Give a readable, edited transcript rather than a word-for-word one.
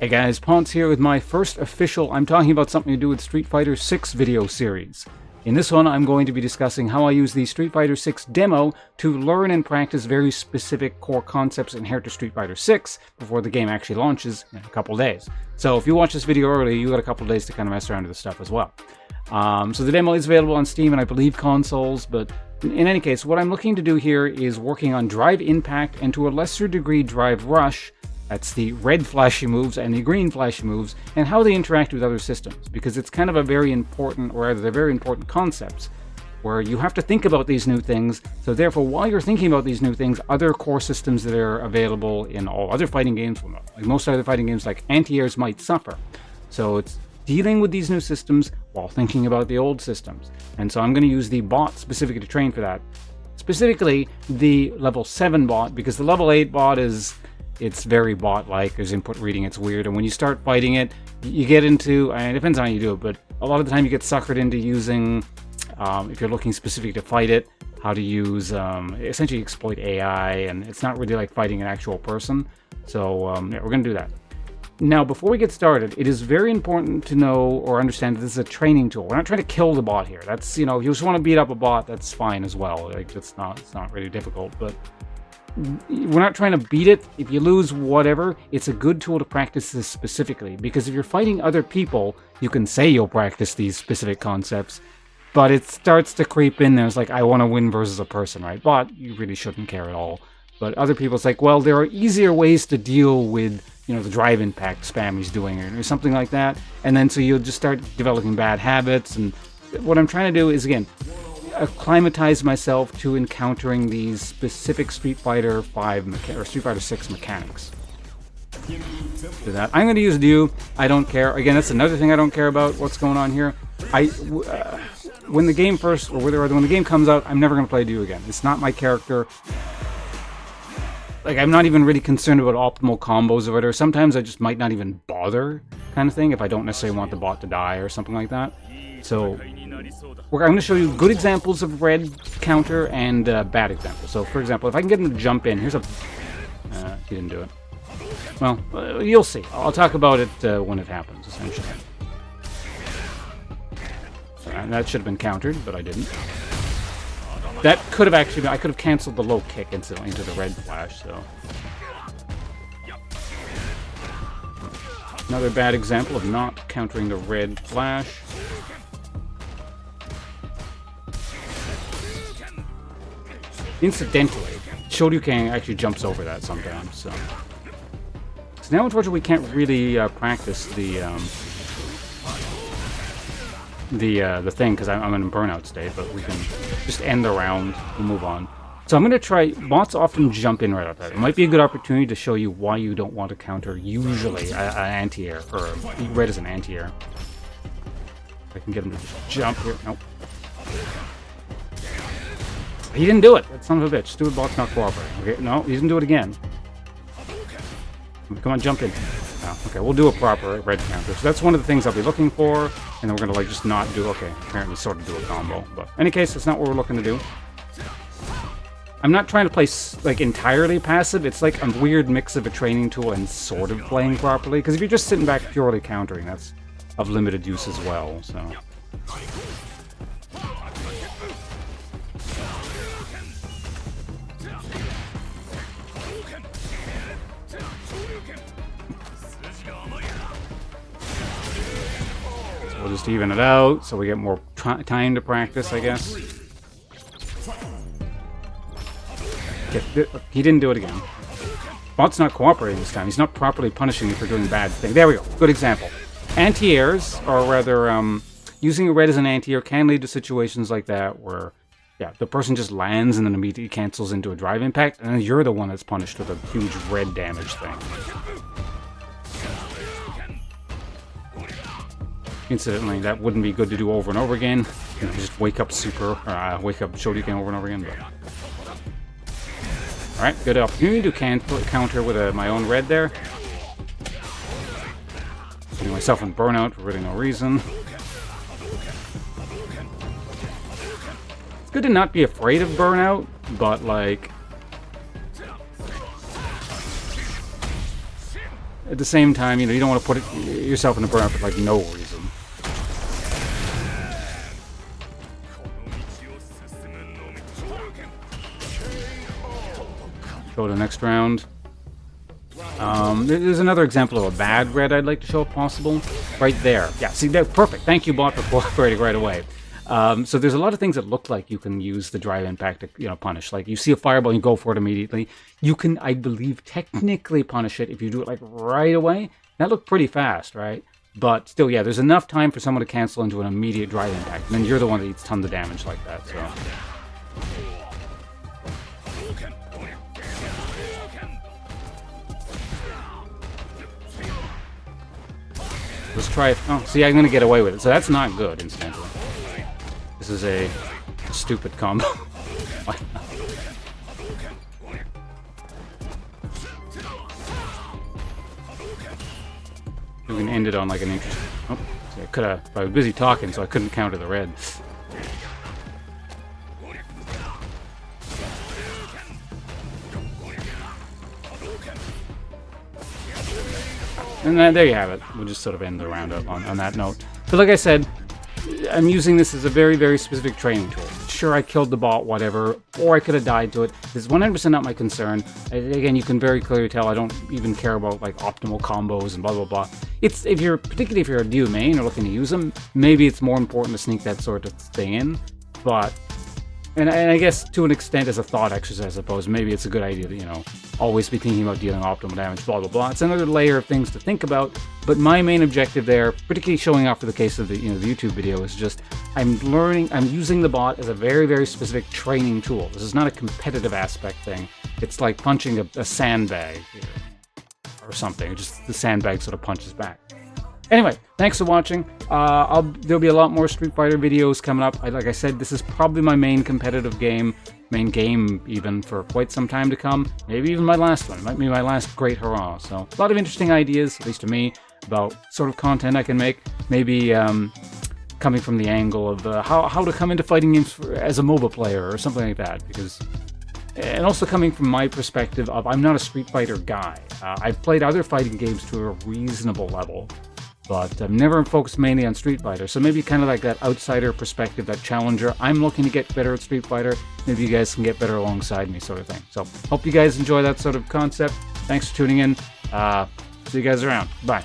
Hey guys, Ponce here with my first official I'm talking about something to do with Street Fighter 6 video series. In this one, I'm going to be discussing how I use the Street Fighter 6 demo to learn and practice very specific core concepts inherent to Street Fighter 6 before the game actually launches in a couple days. So if you watch this video early, you got a couple days to kind of mess around with this stuff as well. So the demo is available on Steam and I believe consoles, but in any case, what I'm looking to do here is working on Drive Impact and to a lesser degree Drive Rush. That's the red flashy moves and the green flashy moves, and how they interact with other systems, because it's kind of a very important, or rather they're very important concepts, where you have to think about these new things, so therefore while you're thinking about these new things, other core systems that are available in all other fighting games, well, like most other fighting games like anti-airs might suffer. So it's dealing with these new systems while thinking about the old systems. And so I'm going to use the bot specifically to train for that. Specifically, the level 7 bot, because the level 8 bot it's very bot-like. There's input reading, it's weird, and when you start fighting it, you get into, it depends on how you do it, but a lot of the time you get suckered into using, if you're looking specific to fight it, how to use, essentially exploit AI, and it's not really like fighting an actual person. So yeah, we're going to do that. Now, before we get started, it is very important to know or understand that this is a training tool. We're not trying to kill the bot here. That's, if you just want to beat up a bot, that's fine as well. Like, it's not really difficult, but we're not trying to beat it. If you lose, whatever, it's a good tool to practice this specifically, because if you're fighting other people, you can say you'll practice these specific concepts, but it starts to creep in there. It's like, I want to win versus a person, right? But you really shouldn't care at all. But other people, it's like, well, there are easier ways to deal with, the drive impact spam he's doing or something like that. And then so you'll just start developing bad habits. And what I'm trying to do is, again, acclimatize myself to encountering these specific Street Fighter 5 or Street Fighter 6 mechanics. Do that. I'm going to use Dew. I don't care. Again, that's another thing I don't care about. What's going on here? When the game when the game comes out, I'm never going to play Dew again. It's not my character. Like, I'm not even really concerned about optimal combos of it, or sometimes I just might not even bother, kind of thing, if I don't necessarily want the bot to die or something like that. So I'm going to show you good examples of red counter and bad examples. So, for example, if I can get him to jump in, here's a... he didn't do it. Well, you'll see. I'll talk about it when it happens, essentially. And that should have been countered, but I didn't. That could have actually been... I could have canceled the low kick incidentally into the red flash, so... Another bad example of not countering the red flash. Incidentally, Shoryuken actually jumps over that sometimes, so now unfortunately we can't really practice the thing because I'm in a burnout state, but we can just end the round and move on. So I'm going to try... Bots often jump in right after that. It might be a good opportunity to show you why you don't want to counter usually an anti-air, or red is an anti-air. I can get him to just jump here. Nope. He didn't do it. That son of a bitch. Stupid bot's not cooperating. Okay, no, he didn't do it again. Come on, jump in. Oh, okay, we'll do a proper red counter. So that's one of the things I'll be looking for, and then we're going to just not do... Okay, apparently sort of do a combo. But in any case, that's not what we're looking to do. I'm not trying to play entirely passive. It's like a weird mix of a training tool and sort of playing properly. Because if you're just sitting back purely countering, that's of limited use as well. So... We'll just even it out so we get more time to practice, I guess. He didn't do it again. Bot's not cooperating this time. He's not properly punishing me for doing bad things. There we go. Good example. Anti-airs, or rather, using a red as an anti-air can lead to situations like that where, yeah, the person just lands and then immediately cancels into a drive impact, and then you're the one that's punished with a huge red damage thing. Incidentally, that wouldn't be good to do over and over again. You know, just wake up wake up Shoryuken over and over again. But... Alright, good opportunity to counter with my own red there. Putting myself in burnout for really no reason. It's good to not be afraid of burnout, but like... the same time, you know, you don't want to put yourself in a burnout for like no reason. Go to the next round. There's another example of a bad red I'd like to show if possible. Right there. Yeah, see, that perfect. Thank you, bot, for cooperating right away. So there's a lot of things that look like you can use the drive impact to, you know, punish. Like you see a fireball, you go for it immediately. You can, I believe, technically punish it if you do it like right away. That looked pretty fast, right? But still, yeah, there's enough time for someone to cancel into an immediate drive impact. And then you're the one that eats tons of damage like that, so... Let's try it. Oh, see, I'm going to get away with it. So that's not good, incidentally. This is a stupid combo. We can end it on like an interesting... Oh, see, I could have... I was busy talking, so I couldn't counter the red. And there you have it. We'll just sort of end the roundup on that note. But like I said, I'm using this as a very, very specific training tool. Sure, I killed the bot, whatever, or I could have died to it. This is 100% not my concern. Again, you can very clearly tell I don't even care about like optimal combos and blah, blah, blah. It's, particularly if you're a Dio main or looking to use them, maybe it's more important to sneak that sort of thing in. But, and I guess to an extent as a thought exercise, I suppose, maybe it's a good idea to, you know, always be thinking about dealing optimal damage, blah, blah, blah. It's another layer of things to think about, but my main objective there, particularly showing off for the case of the, you know, the YouTube video, is just I'm using the bot as a very, very specific training tool. This is not a competitive aspect thing. It's like punching a sandbag or something. Just the sandbag sort of punches back. Anyway, thanks for watching. There'll be a lot more Street Fighter videos coming up. Like I said, this is probably my main competitive game. Main game even for quite some time to come. Maybe even my last one. It might be my last great hurrah. So a lot of interesting ideas, at least to me, about sort of content I can make. Maybe coming from the angle of how to come into fighting games as a MOBA player or something like that. And also coming from my perspective of I'm not a Street Fighter guy. I've played other fighting games to a reasonable level, but I've never focused mainly on Street Fighter. So maybe kind of like that outsider perspective, that challenger. I'm looking to get better at Street Fighter. Maybe you guys can get better alongside me, sort of thing. So hope you guys enjoy that sort of concept. Thanks for tuning in. See you guys around. Bye.